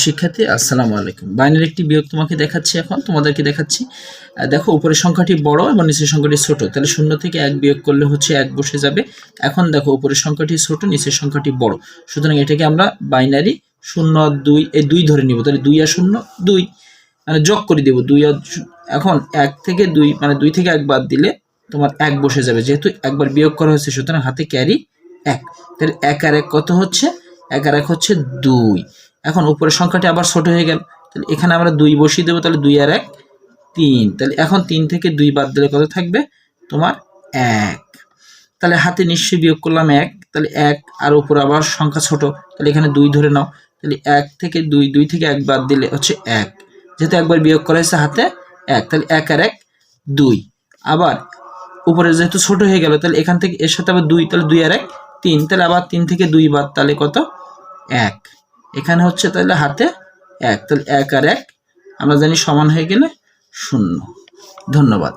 শিক্ষার্থী আসসালামু আলাইকুম। বাইনারি একটি বিয়োগ তোমাকে দেখাচ্ছি, এখন তোমাদেরকে দেখাচ্ছি। দেখো উপরের সংখ্যাটি বড় এবং নিচের সংখ্যাটি ছোট, তাহলে 0 থেকে 1 বিয়োগ করলে হচ্ছে 1 বসে যাবে। এখন দেখো উপরের সংখ্যাটি ছোট, নিচের সংখ্যাটি বড়, সুতরাং এটাকে আমরা বাইনারি 0 আর 2 এই 2 ধরে নিব। তাহলে 2 আর 0 2, মানে যোগ করে দেব 2 আর। এখন 1 থেকে 2 মানে 2 থেকে 1 বাদ দিলে তোমার 1 বসে যাবে, যেহেতু একবার বিয়োগ করা হয়েছে সুতরাং হাতে ক্যারি 1। তাহলে 1 আর 1 কত হচ্ছে? 1 আর 1 হচ্ছে 2। এখন উপরের সংখ্যাটি আবার ছোট হয়ে গেল, তাহলে এখানে আমরা 2 বসিয়ে দেবো। তাহলে 2 আর 1 3। তাহলে এখন 3 থেকে 2 বাদ দিলে কত থাকবে? তোমার 1। তাহলে হাতে নিশ্চয়ই বিয়োগ করলাম 1, তাহলে 1 আর উপরে আবার সংখ্যা ছোট, তাহলে এখানে 2 ধরে নাও। তাহলে 1 থেকে 2 থেকে 1 বাদ দিলে হচ্ছে 1, যেহেতু একবার বিয়োগ করা হয়েছে হাতে 1, তাহলে 1 আর 1 2। আবার উপরে যেহেতু ছোট হয়ে গেল, তাহলে এখান থেকে এর সাথে আবার 2, তাহলে 2 আর 1 3। তাহলে আবার 3 থেকে 2 বাদ, তাহলে কত? 1। এখানে হচ্ছে তাহলে হাতে 1, তাহলে 1 আর 1 আমরা জানি সমান হয়ে গেলে 0। ধন্যবাদ।